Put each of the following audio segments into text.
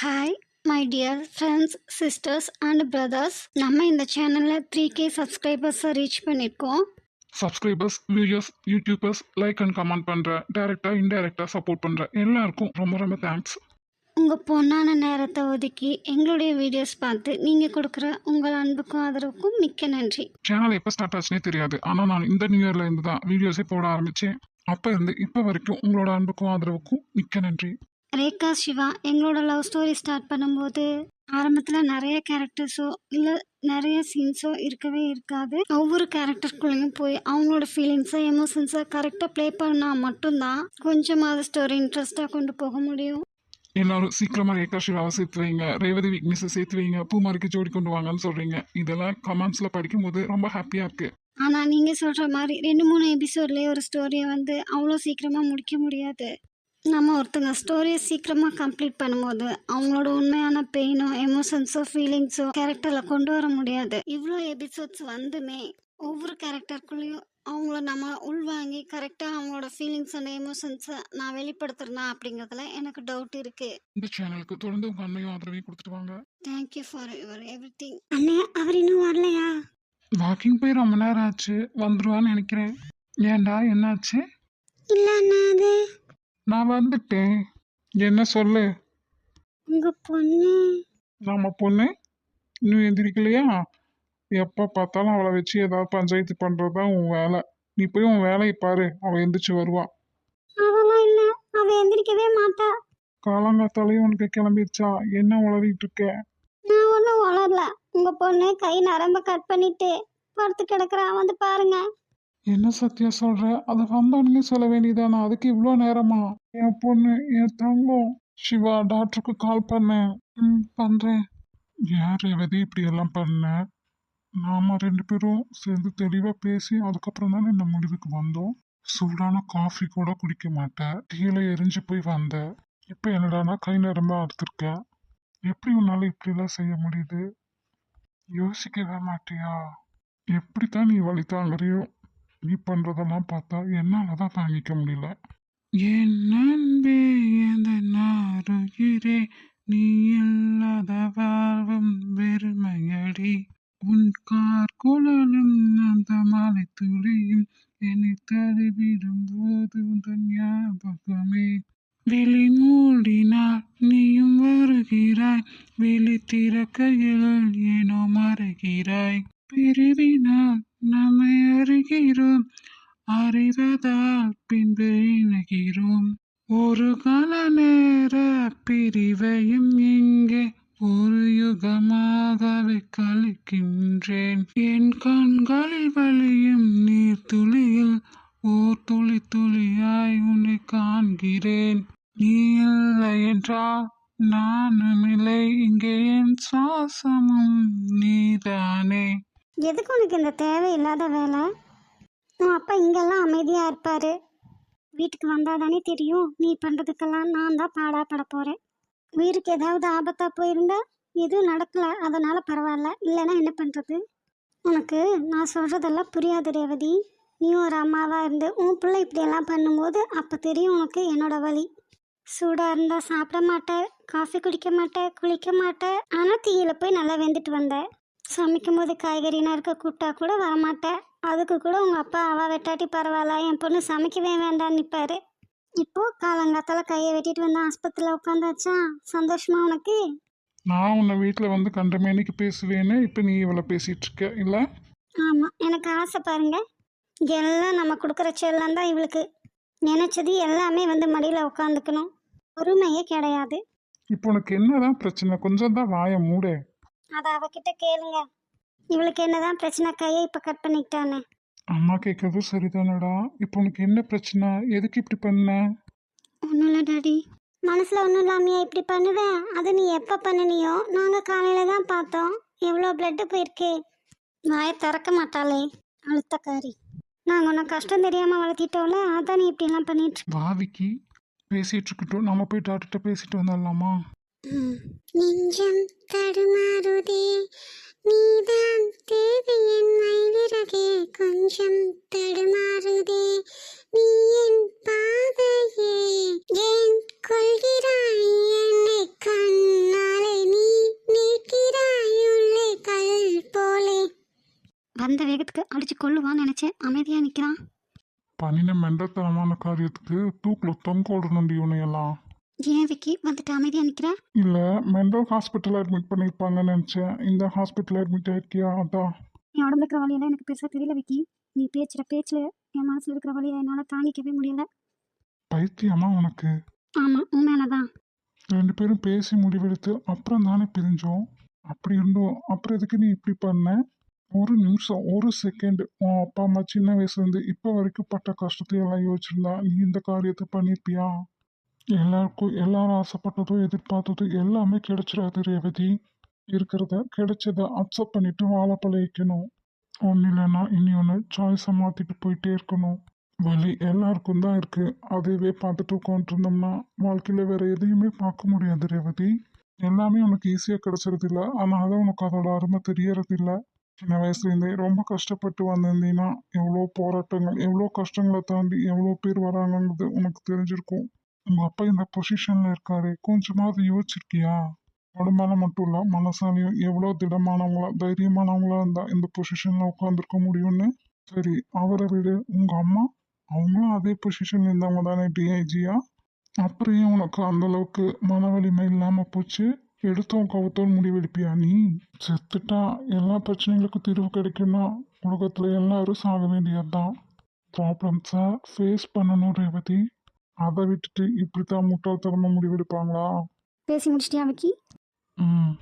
Hi my dear friends sisters and brothers, நம்ம இந்த சேனலில் 3K சப்ஸ்கிரைபர்ஸை ரீச் பண்ணியிருக்கோம். Subscribers, viewers, YouTubers, like and comment பண்ணுற, டைரெக்டாக இன்டைரக்டாக சப்போர்ட் பண்ணுற எல்லாருக்கும் ரொம்ப ரொம்ப தேங்க்ஸ். உங்கள் பொண்ணான நேரத்தை ஒதுக்கி எங்களுடைய வீடியோஸ் பார்த்து நீங்கள் கொடுக்குற உங்கள் அன்புக்கும் ஆதரவுக்கும் மிக்க நன்றி. சேனல் எப்போ ஸ்டார்ட் ஆச்சுனே தெரியாது, ஆனால் நான் இந்த நியூ இயர்ல இருந்து தான் வீடியோஸே போட ஆரம்பித்தேன். அப்போ இருந்து இப்போ வரைக்கும் உங்களோட அன்புக்கும் ஆதரவுக்கும் மிக்க நன்றி. ரேகா சிவா எங்களோட லவ் ஸ்டோரி ஸ்டார்ட் பண்ணும்போது ஆரம்பத்தில் நிறைய கேரக்டர்ஸோ இல்லை நிறைய சீன்ஸோ இருக்கவே இருக்காது. ஒவ்வொரு கேரக்டருக்குள்ளேயும் போய் அவங்களோட ஃபீலிங்ஸை எமோஷன்ஸை கரெக்டாக ப்ளே பண்ணால் மட்டும்தான் கொஞ்சமாவது ஸ்டோரி இன்ட்ரெஸ்டாக கொண்டு போக முடியும். எல்லாரும் சீக்கிரமா ரேகா சிவாவை சேர்த்து வைங்க, ரேவதி விக்னஸை சேர்த்து வைங்க, பூமாரிக்கு ஜோடி கொண்டு வாங்கன்னு சொல்றீங்க. இதெல்லாம் கமெண்ட்ஸ்ல படிக்கும்போது ரொம்ப ஹாப்பியா இருக்கு. ஆனால் நீங்கள் சொல்கிற மாதிரி 2-3 எபிசோட்லேயே ஒரு ஸ்டோரியை அவ்வளோ சீக்கிரமாக முடிக்க முடியாது. நம்ம ஒருத்தங்க ஸ்டோரியை சீக்கிரமாக கம்ப்ளீட் பண்ணும்போது அவங்களோட உண்மையான பெயினோ எமோஷன்ஸோ ஃபீலிங்ஸோ கேரக்டரில் கொண்டு வர முடியாது. இவ்வளோ எபிசோட்ஸ் வந்துமே ஒவ்வொரு கேரக்டருக்குள்ளேயும் அவங்கள நம்ம உள்வாங்கி கரெக்டாக அவங்களோட ஃபீலிங்ஸ் அண்ட் எமோஷன்ஸை நான் வெளிப்படுத்துறேனா அப்படிங்கிறதுல எனக்கு டவுட் இருக்குது. இந்த சேனலுக்கு தொடர்ந்து உங்க அண்மையும் ஆதரவையும் கொடுத்துட்டு வாங்க. Thank you for your everything. அண்ணே, அவர் இன்னும் வரலையா? வாக்கிங் போய் ரொம்ப நேரம் ஆச்சு, வந்துருவான்னு நினைக்கிறேன். ஏன்டா என்னாச்சு? இல்லை அண்ணா, அது நான் வந்துட்டேன். என்ன சொல்லு? உங்கள் பொண்ணு. நம்ம பொண்ணு இன்னும் எந்திரிக்கலையா? எப்போ பார்த்தாலும் அவளை வச்சு ஏதாவது பஞ்சாயத்து பண்ணுறது தான் உன் வேலை. நீ போய் உன் வேலையை பாரு, அவள் எந்திரிச்சு வருவா. அதெல்லாம் இல்லை, அவள் எந்திரிக்கவே மாட்டா. காலங்காத்தாலையும் உனக்கு கிளம்பிடுச்சா? என்ன உளறிட்டு இருக்க? நான் ஒன்றும் வளரல. உங்கள் பொண்ணு கை நரம்ப கட் பண்ணிட்டு படுத்து கிடக்குறா, வந்து பாருங்க. என்ன சத்தியா சொல்ற? அதை வந்தோடனே சொல்ல வேண்டியதானா? அதுக்கு இவ்வளோ நேரமா? என் பொண்ணு, என் தங்கம். சிவா, டாக்டருக்கு கால் பண்ணேன். பண்றேன். யார் ரேவதி இப்படி எல்லாம் பண்ண? நாம 2 பேரும் சேர்ந்து தெளிவா பேசி அதுக்கப்புறம் தானே இந்த முடிவுக்கு வந்தோம். சூடான காஃபி கூட குடிக்க மாட்டேன், டீல எரிஞ்சு போய் வந்த. இப்ப என்னடானா கை நரம்ப அறுத்திருக்க. எப்படி உன்னால இப்படி எல்லாம் செய்ய முடியுது? யோசிக்கவே மாட்டியா? எப்படித்தான் நீ வழி தாங்குறியோ? நீ பண்றதெல்லாம் பார்த்தா என்னாலதான் தாங்கிக்க முடியல. என் நண்பே, எந்த நாருயிரே, நீ இல்லாத வாழ்வும் வெறுமையடி. உன் கார் குழலும் அந்த மலை துளியும் என்னை தழுவிடும் போது உந்தன் ஞாபகமே. விழி மூடினால் நீயும் வருகிறாய், விழி திறக்கையில் ஏனோ மறைகிறாய். பிரிவினால் நம்மை அறிகிறோம், அறிவதால் பின்பு இணைகிறோம். ஒரு கால நேர பிரிவையும் இங்கே ஒரு யுகமாகவே கழிக்கின்றேன். என் கண்களில் வழியும் நீர் துளியில் ஓர் துளி துளியாய் உன்னை காண்கிறேன். நீ இல்லை என்றால் நானும் இல்லை, இங்கே என் சுவாசமும் நீதானே. எதுக்கு உனக்கு இந்த தேவையில்லாத வேலை? உன் அப்பா இங்கெல்லாம் அமைதியாக இருப்பார். வீட்டுக்கு வந்தால் தானே தெரியும் நீ பண்ணுறதுக்கெல்லாம் நான் தான் பாடாப்பட போகிறேன். உயிருக்கு ஏதாவது ஆபத்தாக போயிருந்தா எதுவும் நடக்கலை, அதனால் பரவாயில்ல. இல்லைன்னா என்ன பண்ணுறது? உனக்கு நான் சொல்கிறதெல்லாம் புரியாது ரேவதி. நீ ஒரு அம்மாவாக இருந்து உன் பிள்ளை இப்படியெல்லாம் பண்ணும்போது அப்போ தெரியும் உனக்கு என்னோட வலி. சூடாக இருந்தால் சாப்பிட மாட்டேன், காஃபி குடிக்க மாட்டேன், குளிக்க மாட்டேன். ஆனால் தீயில போய் நல்லா வெந்துட்டு வந்தேன். சமைக்கும் போது காய்கறி நறுக்க கூட்டா கூட வரமாட்டேன். அதுக்கு கூட உங்கள் அப்பா அவள் வெட்டாட்டி பரவாயில்ல, என் பொண்ணு சமைக்கவே வேண்டான்னு நிற்பாரு. இப்போது காலங்காத்தால் கையை வெட்டிட்டு வந்து ஆஸ்பத்திரியில் உட்காந்தாச்சா? சந்தோஷமா உனக்கு? நான் உன்னை வீட்டில் வந்து கண்டமேனிக்கு பேசுவேன்னு இப்போ நீ இவ்வளோ பேசிட்டு இருக்க இல்லை? ஆமாம், எனக்கு ஆசை பாருங்க. எல்லாம் நம்ம கொடுக்குற செல்லம் தான் இவளுக்கு. நினச்சது எல்லாமே மடியில் உட்காந்துக்கணும், பொறுமையே கிடையாது. இப்போ உனக்கு என்னதான் பிரச்சனை? கொஞ்சம் தான் வாயை மூடு. அதை அவகிட்ட கேளுங்க. இவளுக்கு என்னதான் பிரச்சனை? கையை இப்போ கட் பண்ணிக்கிட்டானே. அம்மா கேட்கறது சரிதானடா. இப்போ உனக்கு என்ன பிரச்சனை? எதுக்கு இப்படி பண்ண? ஒன்றும் இல்லை டாடி. மனசில் ஒன்றும் இல்லாமையா இப்படி பண்ணுவேன்? அது நீ எப்போ பண்ணினியோ? நாங்கள் காலையில் தான் பார்த்தோம். எவ்வளோ பிளட்டு போயிருக்கே. வாயை திறக்க மாட்டாளே அழுத்தக்காரி. நாங்கள் உன்னை கஷ்டம் தெரியாமல் வளர்த்திட்டோம்ல, அதான் நீ இப்படிலாம் பண்ணிட்டு. வாவிக்கு பேசிட்டு இருக்கட்டும், நம்ம போய் டாக்டர்கிட்ட பேசிட்டு வந்துடலாமா? நெஞ்சம் தடுமாறுதே, நீதான் தேவை என் மயிலிறகே. கொஞ்சம் தடுமாறுதே, நீ என் பாதையே. ஏன் கொள்கிறாய் என்னை கண்ணா? வந்த வேகத்துக்கு அடிச்சு கொள்ளுவான்னு நினைச்சேன், அமைதியா நிக்கிறான். பண்ணின மெண்டத்தனமான காரியத்துக்கு தூக்கில் தொங்க விடணுண்டி இவனையெல்லாம். ஏன் விக்கி வந்துட்டு அமைதியா நிக்கிற? இல்லை, மெண்டல் ஹாஸ்பிட்டலில் அட்மிட் பண்ணியிருப்பாங்கன்னு நினச்சேன். இந்த ஹாஸ்பிட்டலில் அட்மிட் ஆயிருக்கியா? அதான். என் உடம்புல இருக்கிற வழியெல்லாம் எனக்கு பெருசா தெரியல விக்கி. நீ பேச்சுற பேச்சுல என் மனசுல இருக்கிற வழியை என்னால தாங்கிக்கவே முடியல. பைத்தியமா உனக்கு? ஆமா, உண்மையானதான். 2 பேரும் பேசி முடிவெடுத்து அப்புறம் தானே பிரிஞ்சோம். அப்படி இருந்தோம், அப்புறம் எதுக்கு நீ இப்படி பண்ண? ஒரு நிமிஷம், ஒரு செகண்ட் உன் அப்பா அம்மா சின்ன வயசுலேருந்து இப்போ வரைக்கும் பட்ட கஷ்டத்தை எல்லாம் யோசிச்சிருந்தா நீ இந்த காரியத்தை பண்ணியிருப்பியா? எல்லாருக்கும் எல்லாரும் ஆசைப்பட்டதும் எதிர்பார்த்ததும் எல்லாமே கிடைச்சிடாது ரேவதி. இருக்கிறத கிடைச்சத அக்செப்ட் பண்ணிட்டு வாழ பழகிக்கணும். ஒன்று இல்லைன்னா இனி ஒன்று சாய்ஸை மாற்றிட்டு போயிட்டே இருக்கணும். வலி எல்லாருக்கும் தான் இருக்கு. அதையவே பார்த்துட்டு உட்காந்துருந்தோம்னா வாழ்க்கையில் வேற எதையுமே பார்க்க முடியாது ரேவதி. எல்லாமே உனக்கு ஈஸியாக கிடைச்சறது இல்லை, அதனால தான் உனக்கு அதோட அருமை தெரியறது இல்லை. சின்ன வயசுலேருந்தே ரொம்ப கஷ்டப்பட்டு வந்திருந்தீங்கன்னா எவ்வளோ போராட்டங்கள், எவ்வளோ கஷ்டங்களை தாண்டி எவ்வளோ பேர் வராங்கங்கிறது உனக்கு தெரிஞ்சிருக்கும். உங்கள் அப்பா இந்த பொசிஷனில் இருக்காரு, கொஞ்சமாவது யோசிச்சிருக்கியா? உடம்பால மட்டும் இல்லை, மனசாலையும் எவ்வளோ திடமானவங்களா தைரியமானவங்களா இருந்தால் இந்த பொசிஷனில் உட்காந்துருக்க முடியும்னு. சரி, அவரை விடு. உங்கள் அம்மா அவங்களும் அதே பொசிஷன்ல இருந்தவங்க தானே, டிஐஜியா? அப்புறம் ஏன் உனக்கு அந்த அளவுக்கு மன வலிமை இல்லாமல் போச்சு? எடுத்தோம் கவுத்தோம் முடிவெடுப்பியா நீ? செத்துட்டா எல்லா பிரச்சனைகளுக்கும் தீர்வு கிடைக்கும்னா உலகத்தில் எல்லாரும் சாக வேண்டியதுதான். ப்ராப்ளம்ஸை ஃபேஸ் பண்ணணும் ரேவதி. அதை விட்டுட்டு இப்படித்தான் முட்டாள்தனமாக முடிவெடுப்பாங்களா? பேசி முடிச்சிட்டியா விக்கி? ம்.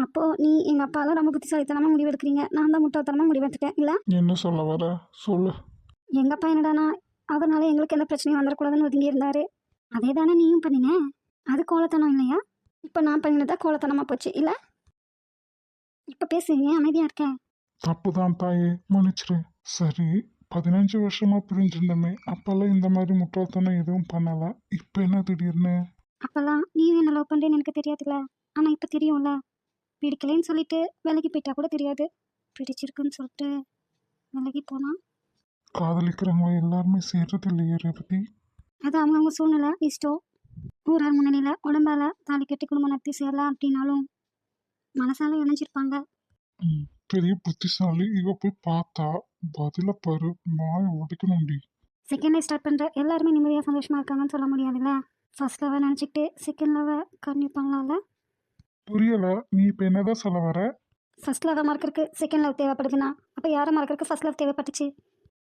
அப்போ நீ எங்க அப்பாலாம் ரொம்ப புத்திசாலித்தனமா முடிவெடுக்கிறீங்க, நான் தான் முட்டாள்தனமா முடிவெடுத்துட்டேன் இல்ல? என்ன சொல்ல வர? சொல்லு. எங்க அப்பா என்னடானா அதனால எங்களுக்கு எந்த பிரச்சனையும் வந்துடக்கூடாதுன்னு ஒதுங்கி இருந்தாரு. அதே தானே நீயும் பண்ணின. அது கோலத்தனம் இல்லையா? இப்போ நான் பண்ணினதா கோலத்தனமா போச்சு இல்ல? இப்போ பேசு, ஏன் அமைதியா இருக்க? தப்பு தான் தாயே, மன்னிச்சிரு. சரி, 15 வருஷமா பிரிஞ்சிருந்தோமே, அப்பெல்லாம் இந்த மாதிரி முட்டாள்தனம் எதுவும் பண்ணல. இப்போ என்ன திடீர்னு? அப்பெல்லாம் நீயும் என்ன லவ் பண்ணுறேன்னு எனக்கு தெரியாதுல்ல, ஆனால் இப்போ தெரியும்ல. பிடிக்கலைன்னு சொல்லிட்டு விலகி போயிட்டா கூட தெரியாது, பிடிச்சிருக்குன்னு சொல்லிட்டு விலகி போனா காதலிக்கிறவங்க எல்லாருமே சேர்றது இல்லையே ரேவதி. அது அவங்கவுங்க சூழ்நிலை, இஷ்டம். ஊரார் முன்னணியில் உடம்பால தாலி கட்டி குடும்பம் நடத்தி சேரலாம் அப்படின்னாலும் மனசால இணைஞ்சிருப்பாங்க. ம், பெரிய புத்திசாலி. இவ போய் பார்த்தா பதில பாரு, வாய உடைக்கணும்டி. செகண்ட் லைஃப் ஸ்டார்ட் பண்ணுற எல்லாருமே நிம்மதியாக சந்தோஷமாக இருக்காங்கன்னு சொல்ல முடியாதுல்ல. ஃபர்ஸ்ட் லவ் நினச்சிக்கிட்டு செகண்ட் லவ் கன்டினியூ பண்ணலாம்ல. புரியல, நீ இப்போ என்னதான் சொல்ல வர? ஃபர்ஸ்ட் லவ் மறக்கிறதுக்கு செகண்ட் லவ் தேவைப்படுதுன்னா அப்போ யாரை மறக்கிறதுக்கு ஃபர்ஸ்ட் லவ் தேவைப்பட்டுச்சு?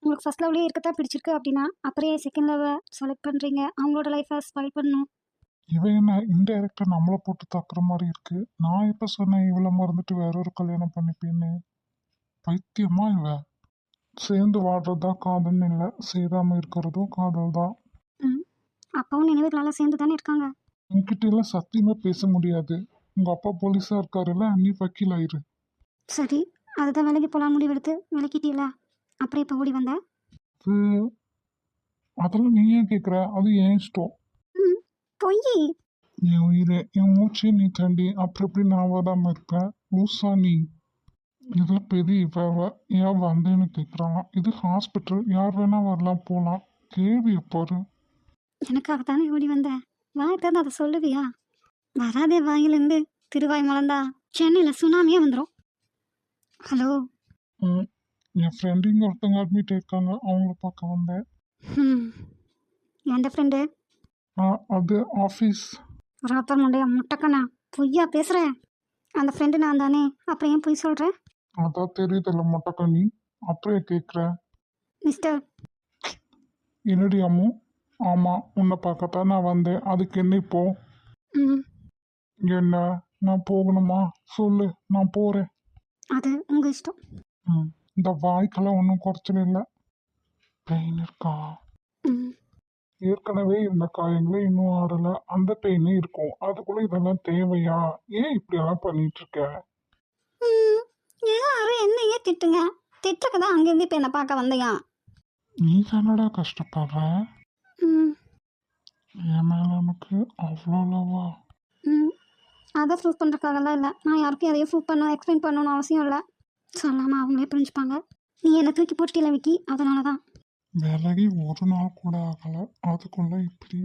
உங்களுக்கு ஃபர்ஸ்ட் லவ்லேயே இருக்கத்தான் பிடிச்சிருக்கு அப்படின்னா அப்புறம் செகண்ட் லவ்வை செலக்ட் பண்ணுறீங்க, அவங்களோட லைஃப்பை ஸ்பாயில் பண்ணணும். இவன் என்ன இன்டைரக்டா நம்மளை போட்டு தாக்குற மாதிரி இருக்கு. நான் எப்ப சொன்னேன் இவளை மறந்துட்டு வேற ஒரு கல்யாணம் பண்ணிப்பேன்னு? பைத்தியமா இவ? சேர்ந்து வாழ்றதுதான் காதல்னு இல்லை, சேராம இருக்கிறதும் காதல் தான். ம், அப்பாவும் நினைவுகளால் சேர்ந்து தானே இருக்காங்க. உன்கிட்ட எல்லாம் சத்தியமா பேச முடியாது. உங்க அப்பா போலீஸா இருக்காருல்ல, நீ வக்கீல் ஆயிரு. சரி, அதுதான் வேலைக்கு போகலான்னு முடிவெடுத்து விளக்கிட்டீங்களா? அப்புறம் இப்போ ஓடி வந்த? அது அதெல்லாம் நீ ஏன் கேட்குற? அது என் இஷ்டம். ம், பொய். என் உயிரை என் மூச்சே நீ தாண்டி அப்புறம் எப்படி நான் வராம இருப்பேன்? லூசா நீ? இதெல்லாம் பெரிய இவ ஏன் வந்தேன்னு கேட்குறாங்க. இது ஹாஸ்பிட்டல், யார் வேணா வரலாம் போகலாம். கேள்வியை பாரு. எனக்காக தானே ஓடி வந்த, வாய் திறந்து அதை சொல்லுவியா? வராதே வாயிலேருந்து திருவாய் மலர்ந்தா சென்னையில் சுனாமியே வந்துடும். ஹலோ. ம், என் ஃப்ரெண்டு இங்கே ஒருத்தவங்க அட்மிட் ஆயிருக்காங்க, அவங்கள பார்க்க வந்தேன். ம், எந்த ஃப்ரெண்டு? அது ஆஃபீஸ். ராப்பர் முண்டைய முட்டைக்கண்ணா, பொய்யா பேசுகிறேன். அந்த ஃப்ரெண்டு நான் தானே, அப்புறம் ஏன் பொய் சொல்கிறேன்? அதான் தெரியுதுல்ல மொட்டைக்கண்ணி, அப்படியே கேட்குறேன். மிஸ்டர். என்னடி அம்மு? ஆமாம், உன்னை பார்க்கத்தான் நான் வந்தேன். அதுக்கு என்ன இப்போ? ம், என்ன, நான் போகணுமா? சொல்லு, நான் போகிறேன். அது உங்கள் இஷ்டம். ம், இந்த வாய்க்கெல்லாம் ஒன்றும் குறைச்சல் இல்லை. பெயின் இருக்கா? ம், ஏற்கனவே இந்த காயங்களே இன்னும் ஆறலை, அந்த பெயினே இருக்கும். அதுக்குள்ளே இதெல்லாம் தேவையா? ஏன் இப்படியெல்லாம் பண்ணிட்டு இருக்க? ம், எல்லாரும் என்னையே திட்டுங்க, திட்டுக்கு தான் அங்கேருந்து இப்போ என்னை பார்க்க வந்தையா? நீ தானடா கஷ்டப்படுற. ம், என் மேலே உனக்கு அவ்வளோ லவ்வா? ம், அதை ப்ரூவ் பண்ணுறதுக்காகலாம் இல்லை. நான் யாருக்கும் எதையும் ப்ரூவ் பண்ண எக்ஸ்பிளைன் பண்ணணும்னு அவசியம் இல்லை. சொல்லாமல் அவங்களே புரிஞ்சுப்பாங்க. நீ என்னை தூக்கி போட்டுட்டில விக்கி, அதனால தான். விலகி ஒரு நாள் கூட ஆகலை, அதுக்குள்ளே இப்படி?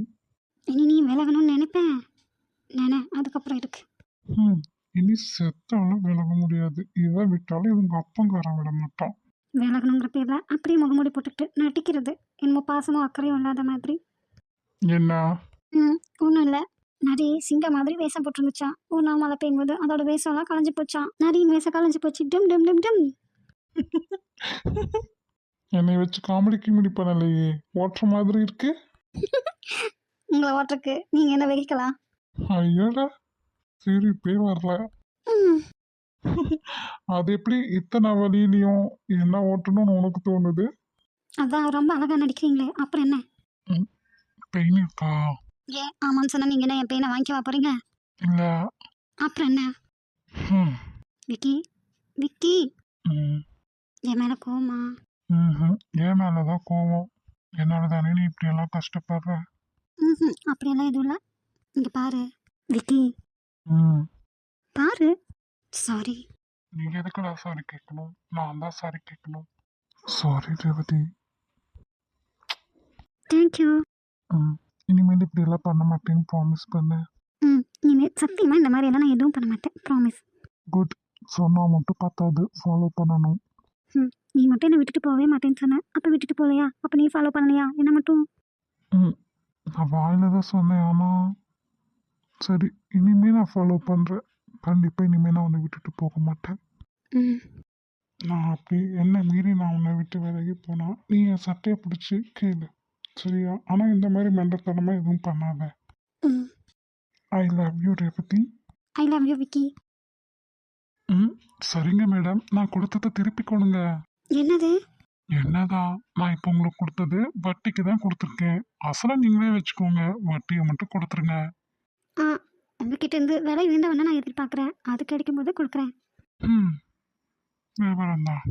இனி நீ விலகணும்னு நினைப்பேன், அதுக்கப்புறம் இருக்கு. ம், இனி செத்தாலும் விலக முடியாது. இதை விட்டாலும் இவங்க அப்பங்காரன் விட மாட்டான். விலகணுங்கிற பேரில் அப்படியே முகமூடி போட்டுக்கிட்டு நட்டிக்கிறது என்னமோ பாசமும் அக்கறையும் இல்லாத மாதிரி. என்ன? ஒன்றும் இல்லை. நரி சிங்கம் மாதிரி வேஷம் போட்டுருந்துச்சான். ஒரு நாள் மழை பெய்யும்போது அதோட வேஷம்லாம் களைஞ்சு போச்சான். நரியின் வேஷம் களைஞ்சு போச்சு. டும் டும் டும் டும். என்னை வச்சு காமெடி கிமெடி பண்ணலையே, ஓட்டுற மாதிரி இருக்கு. உங்களை ஓட்டுறக்கு நீங்கள் என்ன வெகிக்கலாம்? ஐயோடா, சிரிப்பே வரல. ம் அது எப்படி இத்தனை வழியிலையும் என்ன ஓட்டணும்னு உனக்கு தோணுது? அதான் ரொம்ப அழகாக நடிக்கிறீங்களே, அப்புறம் என்ன? பெயின் இருக்கா? ஏன் ஆமான்னு சொன்னால் நீங்கள் என்ன என் பையனை வாங்கிக்க போகிறீங்க? இல்ல. அப்புறம் என்ன? ம், விக்கி விக்கி ம், என் மேலே கோவமா? என் மேலதான் கோவம். என்னால தானே நீ இப்படி எல்லாம் கஷ்டப்படுற. அப்படியெல்லாம் எதுவும் இல்லை. இங்கே பாரு விக்கி, ம், பாரு. சாரி. நீ எதுக்குடா சாரி கேட்கணும்? நான் தான் சாரி கேட்கணும். சாரி ரேவதி. தேங்க்யூ. இனிமேல் இப்படி எல்லாம் பண்ண மாட்டேன்னு ப்ராமிஸ் பண்ண. இனிமேல் சத்தியமாக இந்த மாதிரி எல்லாம் நான் எதுவும் பண்ண மாட்டேன். ப்ராமிஸ். குட். சொன்னா மட்டும் பத்தாது, ஃபாலோ பண்ணணும். நீ மட்டும் என்னை விட்டுட்டு போகவே மாட்டேன்னு சொன்ன. அப்போ விட்டுட்டு போகலையா? அப்போ நீ ஃபாலோ பண்ணலையா என்ன மட்டும்? நான் வாயில தான் சொன்னேன், ஆனால் சரி, இனிமே நான் ஃபாலோ பண்ணுறேன். கண்டிப்பாக இனிமேல் நான் உன்னை விட்டுட்டு போக மாட்டேன். நான் அப்படி என்ன மீறி நான் உன்னை விட்டு விலகி போனா நீ என் சட்டையை பிடிச்சி கேளு, சரியா? ஆனால் இந்த மாதிரி மெண்டத்தனமாக எதுவும் பண்ணாத. I love you Revathi. I love you Vicky. சரிங்க மேடம், நான் கொடுத்ததை திருப்பி கொடுங்க. என்னது? என்னதான்? நான் இப்போ உங்களுக்கு கொடுத்தது வட்டிக்கு தான் கொடுத்துருக்கேன். அசலை நீங்களே வச்சுக்கோங்க, வட்டியை மட்டும் கொடுத்துருங்க. உங்ககிட்ட இருந்து விலை உயர்ந்த வேணா நான் எதிர்பார்க்குறேன். அது கிடைக்கும் போது கொடுக்குறேன். விவரம் தான்.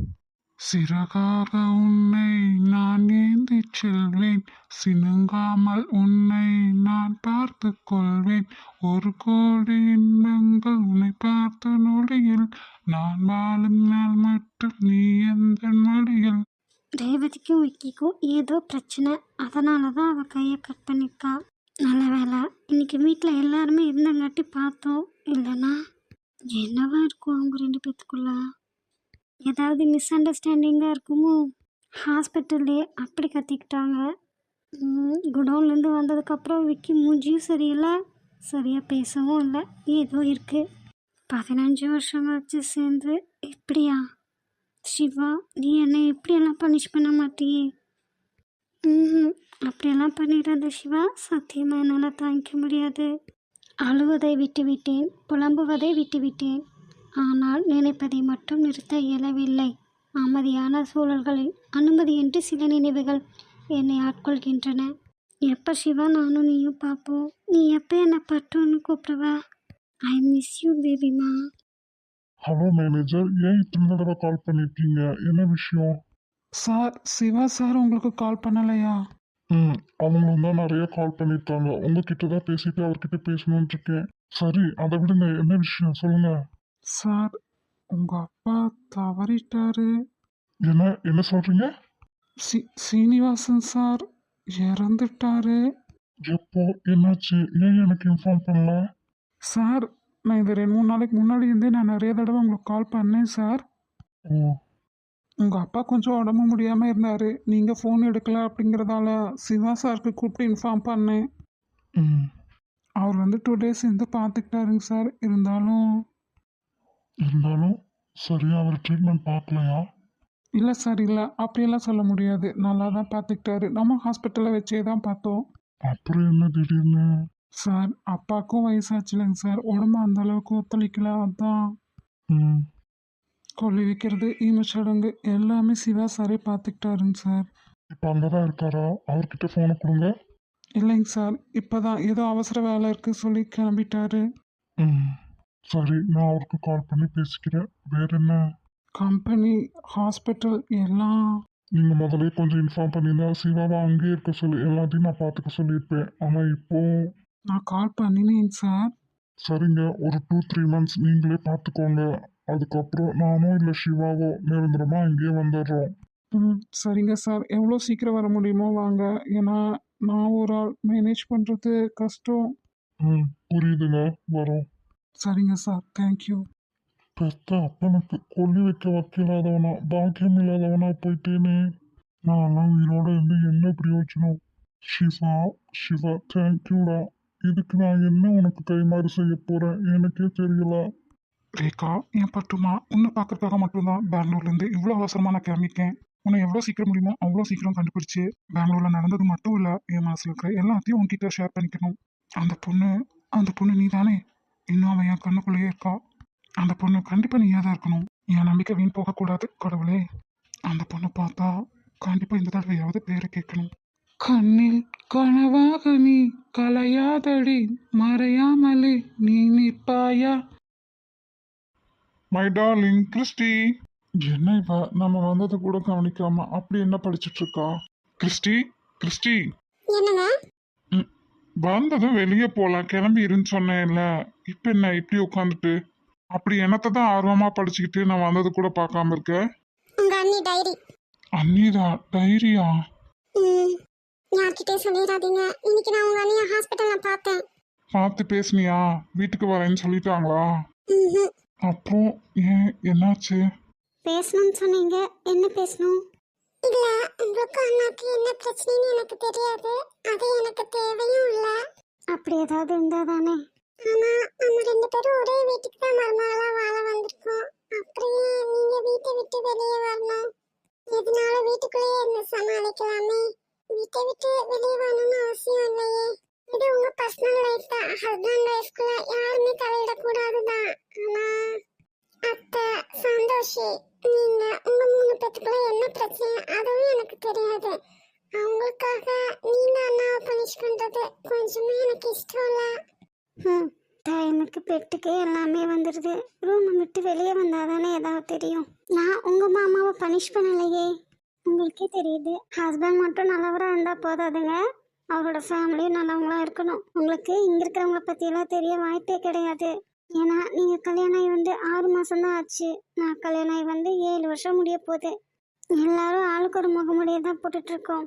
சிறகாக உன்னை நான் ஏந்தி செல்வேன், சினுங்காமல் உன்னை நான் பார்த்து கொள்வேன். ஒரு கோடி இன்பங்கள் உன்னை பார்த்த நொடியில், நான் வாழும் நாள் மட்டும் நீ எந்த மடியில். ரேவதிக்கும் விக்கிக்கும் ஏதோ பிரச்சனை, அதனால தான் அவள் கையை கட் பண்ணியிருக்கா. நல்ல வேலை இன்னைக்கு வீட்டில் எல்லாருமே இருந்தங்காட்டி பார்த்தோம். இல்லைன்னா என்னவா இருக்கும் அவங்க ரெண்டு பேத்துக்குள்ள? ஏதாவது மிஸ் அண்டர்ஸ்டாண்டிங்காக இருக்குமோ? ஹாஸ்பிட்டல்லே அப்படி கத்திக்கிட்டாங்க. குடோன்லேருந்து வந்ததுக்கப்புறம் விக்கி மூஞ்சியும் சரியில்லை, சரியாக பேசவும் இல்லை. ஏதோ இருக்குது. 15 வருஷம் வச்சு சேர்ந்து இப்படியா? சிவா, நீ என்னை இப்படியெல்லாம் பனிஷ் பண்ண மாட்டியே? அப்படியெல்லாம் பண்ணிடாத சிவா, சத்தியமாக என்னால் தாங்கிக்க முடியாது. அழுவதை விட்டுவிட்டேன், புலம்புவதை விட்டுவிட்டேன். ஆனால் நினைப்பதை மட்டும் நிறுத்த இயலவில்லை. அமைதியான சூழல்களில் அனுமதியின்றி சில நினைவுகள் என்னை ஆட்கொள்கின்றன. எப்போ சிவா நானும் நீயும் பார்ப்போம்? நீ எப்போ என்னை பட்டுன்னு கூப்பிடுவ? ஐ மிஸ் யூ பேபிமா. ஹலோ மேனேஜர், ஏன் இத்தனை தடவை கால் பண்ணிருக்கீங்க? என்ன விஷயம்? சார், சிவா சார் உங்களுக்கு கால் பண்ணலையா? அவங்களும் தான் நிறைய கால் பண்ணியிருக்காங்க. உங்ககிட்ட தான் பேசிட்டு அவர்கிட்ட பேசணும்னு இருக்கேன். சரி, அதை விடுங்க, என்ன விஷயம் சொல்லுங்க. சார், உங்க அப்பா தவறிட்டாரு. என்ன சொல்றீங்க? சீனிவாசன் சார் இறந்துட்டாரு. எப்போ? என்னாச்சு? ஏன் எனக்கு இன்ஃபார்ம் பண்ணல? சார், நான் இது 2-3 நாளைக்கு முன்னாடி இருந்தே நான் நிறைய தடவை உங்களுக்கு கால் பண்ணேன் சார். உங்கள் அப்பா கொஞ்சம் உடம்பு முடியாமல் இருந்தார். நீங்கள் ஃபோன் எடுக்கல அப்படிங்கிறதால சிவா சாருக்கு கூப்பிட்டு இன்ஃபார்ம் பண்ணேன். அவர் வந்து 2 days இருந்து பார்த்துக்கிட்டாருங்க சார். இருந்தாலும் சரியா அவர் ட்ரீட்மெண்ட் பார்க்கலையா? இல்லை சார், இல்லை, அப்படியெல்லாம் சொல்ல முடியாது. நல்லா தான் பார்த்துக்கிட்டாரு. நம்ம ஹாஸ்பிட்டலில் வச்சே தான் பார்த்தோம். அப்புறம் என்ன திடீர்னு? சார், அப்பாவுக்கும் வயசாச்சுலங்க சார், உடம்பு அந்த அளவுக்கு ஒத்துழைக்கல. அதான் கொல்லி வைக்கிறது, ஈமச்சடங்கு எல்லாமே சிவா சாரே பார்த்துக்கிட்டாருங்க சார். இப்போ அங்கே தான் இருக்காரா? அவர்கிட்ட ஃபோனை கொடுங்க. இல்லைங்க சார், இப்போ தான் ஏதோ அவசர வேலை இருக்குது சொல்லி கிளம்பிட்டாரு. சரி, நான் அவருக்கு கால் பண்ணி பேசிக்கிறேன். வேற என்ன? கம்பெனி, ஹாஸ்பிட்டல் எல்லாம் நீங்கள் முதலே கொஞ்சம் இன்ஃபார்ம் பண்ணியிருந்தா சிவாவை அங்கேயே இருக்க சொல்லி எல்லாத்தையும் நான் பார்த்துக்க சொல்லியிருப்பேன். ஆனால் இப்போ நான் கால் பண்ணினேன் சார். சரிங்க, ஒரு 2-3 months நீங்களே பார்த்துக்கோங்க. அதுக்கப்புறம் நானோ இல்லை சிவாவோ நிரந்தரமாக இங்கேயே வந்துடுறோம். சரிங்க சார், எவ்வளோ சீக்கிரம் வர முடியுமோ வாங்க. ஏன்னா நான் ஒரு ஆள் மேனேஜ் பண்ணுறது கஷ்டம். புரியுதுங்க, வரோம். சரிங்க சார், தேங்க்யூ. பெத்த அப்பனுக்கு கொல்லி வைக்க வக்கில்லாதவனா பாக்கியம் இல்லாதவனா போயிட்டேனே. நான்லாம் உயிரோட இருந்து என்ன பிரயோஜனம்? சிவா, சிவா, தேங்க்யூடா. இதுக்கு நான் என்ன உனக்கு கைமாறு செய்ய போறேன் எனக்கே தெரியல. ரேகா, என் பட்டுமா உன்னை பார்க்கறதுக்காக மட்டும்தான் பெங்களூர்லேருந்து இவ்வளோ அவசரமா நான் கிளம்பிட்டேன். உன்னை எவ்வளோ சீக்கிரம் முடியுமோ அவ்வளோ சீக்கிரம் கண்டுபிடிச்சு பெங்களூர்ல நடந்தது மட்டும் இல்லை, என் மனசுல இருக்கிற எல்லாத்தையும் உன்கிட்ட ஷேர் பண்ணிக்கணும். அந்த பொண்ணு நீ தானே? இன்னும் அவன் என் கண்ணுக்குள்ளேயே இருக்கா. அந்த பொண்ணு கண்டிப்பா நீயா தான் இருக்கணும். என் நம்பிக்கை வீண் போகக்கூடாது கடவுளே. அந்த பொண்ணை பார்த்தா கண்டிப்பா இந்த தடவையாவது பேரை கேட்கணும். கண்ணில் கனவாக நீ கலையாதடி மறையாமலே நீ நிற்பாயா. My darling Christie. என்ன இவ நம்ம வந்தது கூட கவனிக்காம அப்படி என்ன படிச்சிட்டு இருக்கா? Christy, Christy. என்னங்க? ம், வந்ததும் வெளியே போலாம் கிளம்பி இருன்னு சொன்னேன்ல. இப்ப என்ன இப்படி உட்காந்துட்டு அப்படி என்னத்தை தான் ஆர்வமா படிச்சுக்கிட்டு நான் வந்தது கூட பார்க்காம இருக்க? உங்க அண்ணி டைரி. அண்ணிதா டைரியா? யார்கிட்டயும் சொல்லிடாதீங்க. இன்னைக்கு நான் உங்க அண்ணிய ஹாஸ்பிட்டல்ல பார்த்தேன். பார்த்து பேசுனியா? வீட்டுக்கு வரேன்னு சொல்லிட்டாங்களா? ம்ஹும். அப்புறம் ஏன் என்னாச்சு? பேசணும்னு சொன்னீங்க. என்ன பேசணும்? இல்ல, உங்களுக்கு அண்ணாக்கு என்ன பிரச்சனைன்னு எனக்கு தெரியாது. அது எனக்கு தேவையும் இல்ல. அப்படி ஏதாவது இருந்தா தானே. ஆனா நம்ம 2 பேரும் ஒரே வீட்டுக்கு தான் மருமகளா வாழ வந்திருக்கோம். அப்படியே நீங்க வீட்டை விட்டு வெளியே வரணும். எதனால வீட்டுக்குள்ளேயே இருந்து சமாளிக்கலாமே. வீட்டை விட்டு வெளியே வரணும்னு அவசியம் இல்லையே. இது உங்க பர்சனல் லைஃப் தான். ஹஸ்பண்ட் லைஃப்குள்ள யாருமே தலையிடக்கூடாது தான். ஆனா அத்தை, சந்தோஷி, நீங்க உங்க 3 பேத்துக்குள்ள என்ன பிரச்சனை அதுவும் எனக்கு தெரியாது. அவங்களுக்காக நீங்க அண்ணாவை பனிஷ் பண்றது கொஞ்சமே எனக்கு இஷ்டம் இல்ல. டைமுக்கு பெட்டுக்கு எல்லாமே வந்துடுது. ரூமை விட்டு வெளியே வந்தாதானே ஏதாவது தெரியும். நான் உங்க மாமாவை பனிஷ் பண்ணலையே. உங்களுக்கே தெரியுது. ஹஸ்பண்ட் மட்டும் நல்லவராக இருந்தால் போதாதுங்க, அவரோட ஃபேமிலியும் நல்லவங்களா இருக்கணும். உங்களுக்கு இங்கே இருக்கிறவங்கள பற்றியெல்லாம் தெரிய வாய்ப்பே கிடையாது. ஏன்னா நீங்கள் கல்யாணம் ஆகி வந்து 6 மாதம்தான் ஆச்சு. நான் கல்யாணம் ஆகி வந்து 7 வருஷம் முடிய போகுது. எல்லாரும் ஆளுக்கு ஒரு முகமுடியை தான் போட்டுட்ருக்கோம்.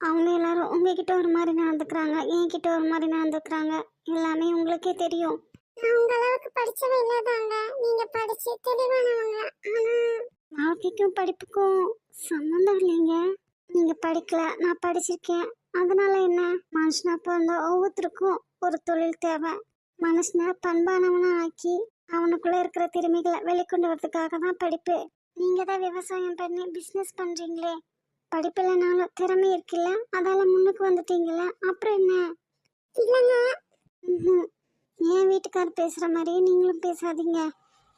அவங்க எல்லாரும் உங்ககிட்ட ஒரு மாதிரி நடந்துக்கிறாங்க, என்கிட்ட ஒரு மாதிரி நடந்துக்கிறாங்க. எல்லாமே உங்களுக்கே தெரியும். நான் உங்க அளவுக்கு படிச்சவ இல்லதாங்க. நீங்க படிச்சு தெளிவானவங்க. ஆனா வாழ்க்கைக்கும் படிப்புக்கும் சம்மந்தம் இல்லைங்க. நீங்க படிக்கல, நான் படிச்சிருக்கேன். அதனால என்ன? மனுஷனா பிறந்த ஒவ்வொருத்தருக்கும் ஒரு தொழில் தேவை. மனுஷனை பண்பானவனா ஆக்கி அவனுக்குள்ள இருக்கிற திறமைகளை வெளிக்கொண்டு வரதுக்காக தான் படிப்பு. நீங்க தான் விவசாயம் பண்ணி பிஸ்னஸ் பண்றீங்களே. படிப்பு இல்லைனாலும் திறமை இருக்குல்ல, அதால முன்னுக்கு வந்துட்டீங்களா? அப்புறம் என்ன? இல்லைங்க. என் வீட்டுக்கார் பேசுற மாதிரியே நீங்களும் பேசாதீங்க.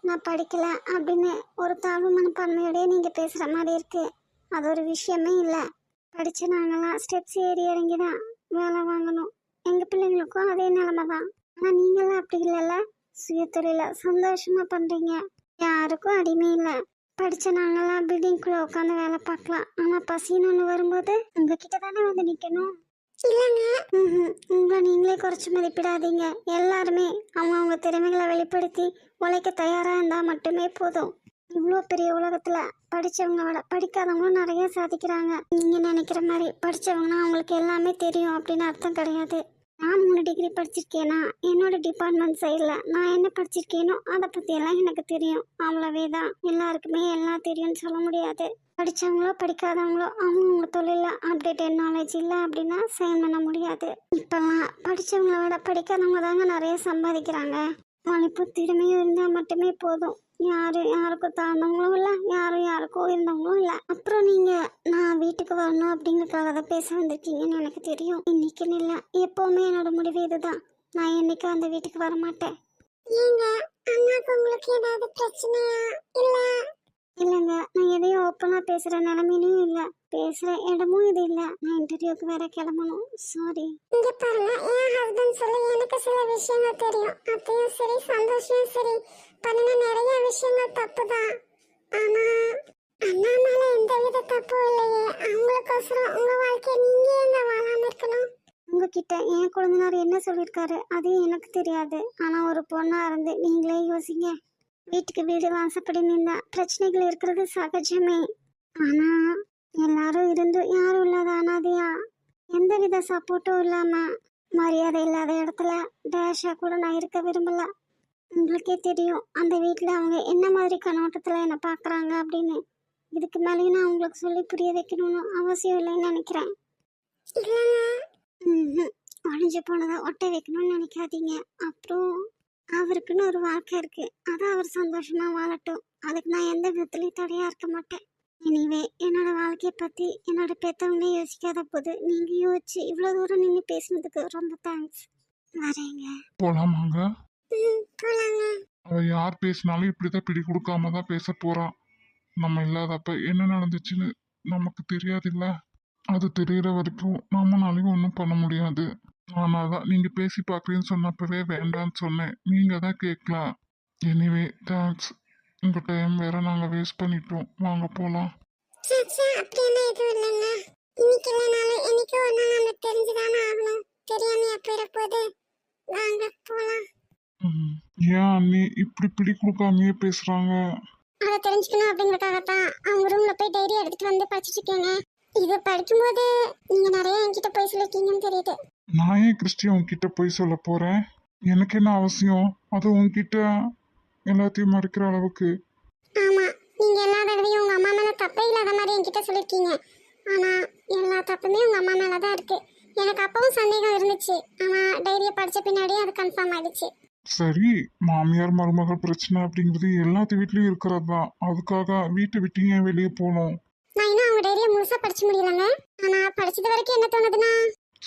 நான் படிக்கல அப்படின்னு ஒரு தாழ்வு மனப்பான்மையோடய நீங்க பேசுற மாதிரி இருக்கு. அது ஒரு விஷயமே இல்லை. படிச்ச நாங்களாம் ஸ்டெப்ஸ் ஏறி இறங்கி தான் வேலை வாங்கணும். எங்க பிள்ளைங்களுக்கும் அதே நிலைமை தான். ஆனா நீங்களாம் அப்படி இல்லைல்ல. சுயத்தொழில சந்தோஷமா பண்றீங்க. யாருக்கும் அடிமை இல்லை. படிச்ச நாங்களாம் பில்டிங்குள்ள உட்காந்து வேலை பார்க்கலாம். ஆனா பசின்னு ஒன்று வரும்போது உங்ககிட்ட தானே வந்து நிக்கணும். இல்லைங்க. உங்களை நீங்களே குறைச்சி மதிப்பிடாதீங்க. எல்லாருமே அவங்க திறமைகளை வெளிப்படுத்தி உழைக்க தயாரா இருந்தா மட்டுமே போதும். இவ்வளோ பெரிய உலகத்துல படிச்சவங்க விட படிக்காதவங்களும் நிறைய சாதிக்கிறாங்க. நீங்க நினைக்கிற மாதிரி படிச்சவங்கன்னா அவங்களுக்கு எல்லாமே தெரியும் அப்படின்னு அர்த்தம் கிடையாது. நான் 3 டிகிரி படிச்சிருக்கேனா, என்னோட டிபார்ட்மெண்ட் சைடில் நான் என்ன படிச்சிருக்கேனோ அதை பற்றியெல்லாம் எனக்கு தெரியும். அவ்வளவே தான். எல்லாருக்குமே எல்லாம் தெரியும்னு சொல்ல முடியாது. படித்தவங்களோ படிக்காதவங்களோ அவங்கவுங்க தொழிலில் அப்டேட்டட் நாலேஜ் இல்லை அப்படின்னா சைன் பண்ண முடியாது. இப்போல்லாம் படித்தவங்கள விட படிக்காதவங்க தாங்க நிறைய சம்பாதிக்கிறாங்க. உழைப்பு திறமையும் இருந்தால் மட்டுமே போதும். யாருக்கும் தாழ்ந்தவங்களும் இல்லை, யாருக்கும் உயர்ந்தவங்களும் இல்லை. அப்புறம் நீங்கள் நான் வீட்டுக்கு வரணும் அப்படிங்கிறதுக்காக தான் பேச வந்திருக்கீங்கன்னு எனக்கு தெரியும். இன்னைக்குன்னு இல்லை, எப்போவுமே என்னோட முடிவு இதுதான். நான் என்னைக்கும் அந்த வீட்டுக்கு வர மாட்டேன். ஏங்க, அண்ணாக்கு உங்களுக்கு ஏதாவது பிரச்சனையா? இல்லை இல்லைங்க, நான் எதையும் ஓப்பனாக பேசுகிற நிலைமையிலையும் இல்லை, பேசுகிற இடமும் இது இல்லை. நான் இன்டர்வியூக்கு வேற கிளம்பணும். சாரி. இங்கே பாருங்க, என் ஹஸ்பண்ட் சொல்லி எனக்கு சில விஷயங்கள் தெரியும். அப்பயும் சரி சந்தோஷம் சரி பண்ணின நிறைய விஷயங்கள் தப்பு தான். ஆனால் அண்ணா மேலே எந்த வித தப்பும் இல்லையே. அவங்களுக்கோசரம் உங்கள் வாழ்க்கையை நீங்கள் எங்கே வாழாமல் இருக்கணும்? உங்ககிட்ட என் குழந்தைனார் என்ன சொல்லியிருக்காரு அதையும் எனக்கு தெரியாது. ஆனால் ஒரு பொண்ணாக இருந்து நீங்களே யோசிங்க. வீட்டுக்கு வீடு வாசப்படி நின்னா பிரச்சனைகள் இருக்கிறது சகஜமே. ஆனா எல்லாரும் இருந்து யாரும் இல்லாத அனாதையா, எந்த வித சப்போர்ட்டும் இல்லாம மரியாதை இல்லாத இடத்துல டேஷா கூட நான் இருக்க விரும்பல. உங்களுக்கே தெரியும் அந்த வீட்டில் அவங்க என்ன மாதிரி கண்ணோட்டத்தில் என்னை பார்க்குறாங்க அப்படின்னு. இதுக்கு மேலேயும் நான் உங்களுக்கு சொல்லி புரிய வைக்கணும்னு அவசியம் இல்லைன்னு நினைக்கிறேன். ம் உடஞ்சி போனதை ஒட்ட வைக்கணும்னு நினைக்காதீங்க. அப்புறம் அவருக்குன்னு ஒரு வாழ்க்கை இருக்கு, அதை அவர் சந்தோஷமா வாழட்டும். அதுக்கு நான் எந்த விதத்துலையும் தடையா இருக்க மாட்டேன். எனிவே என்னோட வாழ்க்கையை பற்றி என்னோட பெற்றவங்களே யோசிக்காத போது நீங்கள் யோசிச்சு இவ்வளோ தூரம் நின்று பேசுனதுக்கு ரொம்ப தேங்க்ஸ். வரேங்க. போலாமாங்க? போலாங்க. அவ யார் பேசினாலும் இப்படிதான் பிடி கொடுக்காம தான் பேச போறா. நம்ம இல்லாதப்ப என்ன நடந்துச்சுன்னு நமக்கு தெரியாதுல்ல. அது தெரியற வரைக்கும் நம்மளாலையும் ஒன்றும் பண்ண முடியாது. ஆனாதான் நீங்க பேசி பார்க்குறேன்னு சொன்னப்பவே வேண்டான்னு சொன்னேன், நீங்க தான் கேட்கல. Anyway thanks. உங்க டைம் வேற நாங்க வேஸ்ட் பண்ணிட்டோம். வாங்க போலாம். அப்படியெல்லாம் எதுவும் இல்லைங்க. இன்னைக்கு இல்லைனாலும் என்னைக்கு ஒரு நாள் நம்ம தெரிஞ்சுதானே ஆகணும். தெரியாம எப்போ இருப்போது. வாங்க போலாம். ஏன் அண்ணி இப்படி பிடி கொடுக்காமயே பேசுறாங்க? அதை தெரிஞ்சுக்கணும் அப்படிங்கறதுக்காகத்தான் அவங்க ரூம்ல போய் டைரி எடுத்துட்டு வந்து படிச்சுட்டு இருக்கேங்க. இது படிக்கும்போது நீங்க நிறைய என்கிட்ட போய் சொல்லிருக்கீங்கன்னு தெரியுது. நான் ஏன் கிறிஸ்டி உன்கிட்ட போய் சொல்ல போறேன்? எனக்கு என்ன அவசியம்? அது உன்கிட்ட எல்லாத்தையும் மறைக்கிற அளவுக்கு. ஆமா, நீங்க எல்லா தடவையும் உங்க அம்மா மேல தப்பே இல்லாத மாதிரி என்கிட்ட சொல்லிருக்கீங்க. ஆனா எல்லா தப்புமே உங்க அம்மா மேலதான் இருக்கு. எனக்கு அப்பவும் சந்தேகம் இருந்துச்சு. ஆனா டைரியை படிச்ச பின்னாடியே அது கன்ஃபார்ம் ஆயிடுச்சு. சரி, மாமியார் மருமகள் பிரச்சனை அப்படிங்கிறது எல்லாத்து வீட்லயும் இருக்கிறது தான். அதுக்காக வீட்டை விட்டு ஏன் வெளியே போகணும்? நான் இன்னும் அவங்க டைரியை முழுசா படிச்சு முடியலங்க. ஆனா படிச்சது வரைக்கும் என்ன தோணுதுன்னா,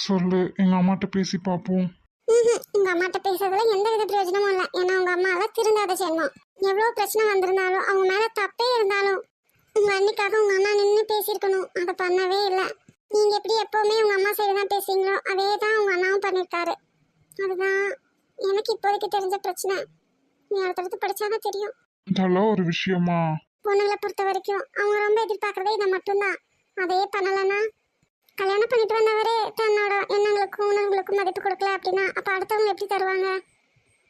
சொல்லு, எங்க அம்மாட்ட பேசி பார்ப்போம். உங்க அம்மாட்ட பேசுறதுல எந்த வித பிரயோஜனமும் இல்லை. ஏன்னா உங்க அம்மாவை திருந்தாத செல்வம். எவ்வளவு பிரச்சனை வந்திருந்தாலும் அவங்க மேல தப்பே இருந்தாலும் உங்க அன்னைக்காக உங்க அண்ணா நின்று பேசியிருக்கணும். அதை பண்ணவே இல்லை. நீங்க எப்படி எப்பவுமே உங்க அம்மா சைடு தான் பேசுறீங்களோ அதே தான் உங்க அண்ணாவும் பண்ணிருக்காரு. அதுதான் எனக்கு இப்போதைக்கு தெரிஞ்ச பிரச்சனை. நீ அடுத்தடுத்து படிச்சாதான் தெரியும். இதெல்லாம் ஒரு விஷயமா? பொண்ணுங்களை பொறுத்த வரைக்கும் அவங்க ரொம்ப எதிர்பார்க்கறதே இதை மட்டும்தான். அதே பண்ணலன்னா, கல்யாணம் பண்ணிட்டு வந்தவரே தன்னோட எண்ணங்களுக்கும் உணர்வுகளுக்கும் மதிப்பு கொடுக்கல அப்படின்னா அப்ப அடுத்தவங்க எப்படி தருவாங்க?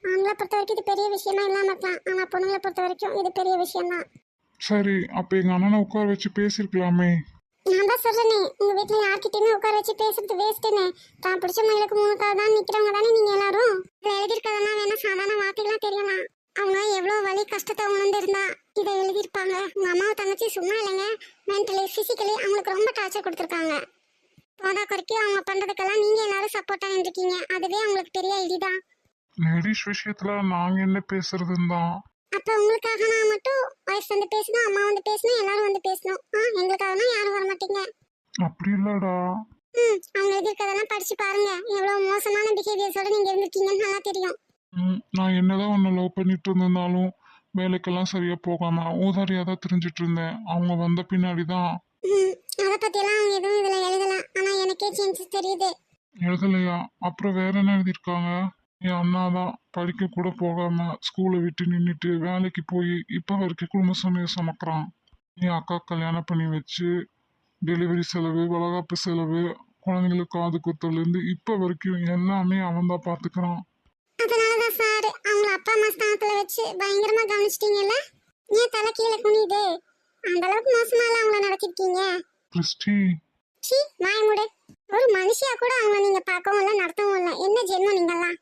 ஆண்களை பொறுத்த வரைக்கும் இது பெரிய விஷயமா இல்லாம இருக்கலாம். ஆனா பொண்ணுங்களை பொறுத்த வரைக்கும் இது பெரிய விஷயம்தான். சரி, அப்ப எங்க அண்ணனை உட்கார வச்சு பேசிருக்கலாமே. நான் தான் சொல்றேனே, உங்க வீட்டுல யார்கிட்டயுமே உட்கார வச்சு பேசுறது வேஸ்ட்டுன்னு. தான் பிடிச்ச மயிலுக்கு 3 கால் தான் நிக்கிறவங்க தானே நீங்க எல்லாரும். இதுல எழுதியிருக்கிறதெல்லாம் வேணா சாதாரண வார்த்தைகளாம் தெரியலாம். அவங்க எவ்வளவு வலி கஷ்டத்தை உணர்ந்து இருந்தா இதை எழுதியிருப்பாங்க. உங்க அம்மாவை தங்கச்சி சும்மா இல்லைங்க, மென்டலி பிசிக்கலி அவங்களுக்கு ரொம்ப டார்ச்சர் கொடுத்துருக்காங்க. போதா குறைக்கும் அவங்க பண்றதுக்கெல்லாம் நீங்க எல்லாரும் சப்போர்ட்டா நின்றுக்கீங்க. அதுவே அவங்களுக்கு பெரிய ஐடிதான். லேடிஸ் விஷயத்துல நாங்க என்ன பேசுறதுன்னு தான். அப்ப உங்களுக்காக நான் மட்டும் வயசு வந்து பேசணும், அம்மா வந்து பேசணும், எல்லாரும் வந்து பேசணும். எங்களுக்காகனா யாரும் வர மாட்டீங்க. அப்படி இல்லடா. அவங்க எதிர்க்கதெல்லாம் படிச்சு பாருங்க. எவ்வளவு மோசமான பிஹேவியர்ஸோட நீங்க இருந்திருக்கீங்கன்னு நல்லா தெரியும். நான் என்னதான் உன்னை லவ் பண்ணிட்டு இருந்திருந்தாலும் வேலைக்கெல்லாம் சரியா போகாம ஊதாரியா தான் தெரிஞ்சிட்டு இருந்தேன். அவங்க வந்த பின்னாடிதான். அதை பத்தியெல்லாம் அவங்க எதுவும் இதுல எழுதலாம். ஆனா எனக்கே சேஞ்சஸ் தெரியுது. எழுதலையா? அப்புறம் வேற என்ன எழுதியிருக்காங்க? என் அண்ணாதான் படிக்க கூட போகாம ஸ்கூலை விட்டு நின்றுட்டு வேலைக்கு போய் இப்ப வரைக்கும் குடும்ப சுமையை சுமக்கிறான். என் அக்கா கல்யாணம் பண்ணி வச்சு டெலிவரி செலவு, வளகாப்பு செலவு, குழந்தைங்களுக்கு காது குத்தலேருந்து இப்ப வரைக்கும் எல்லாமே அவன் தான் பாத்துக்கிறான். அதனாலதான் சார் அவங்கள அப்பா அம்மா ஸ்தானத்துல வச்சு பயங்கரமா கவனிச்சிட்டீங்கல்ல. ஏன் தலை கீழே குனியுது? அந்த அளவுக்கு மோசமால அவங்கள நடத்திருக்கீங்க. கிறிஸ்டி, சீ, வாய மூடு. ஒரு மனுஷியா கூட அவங்கள நீங்க பார்க்கவும் இல்லை, நடத்தவும் இல்லை. என்ன ஜென்மம் நீங்கெல்லாம்.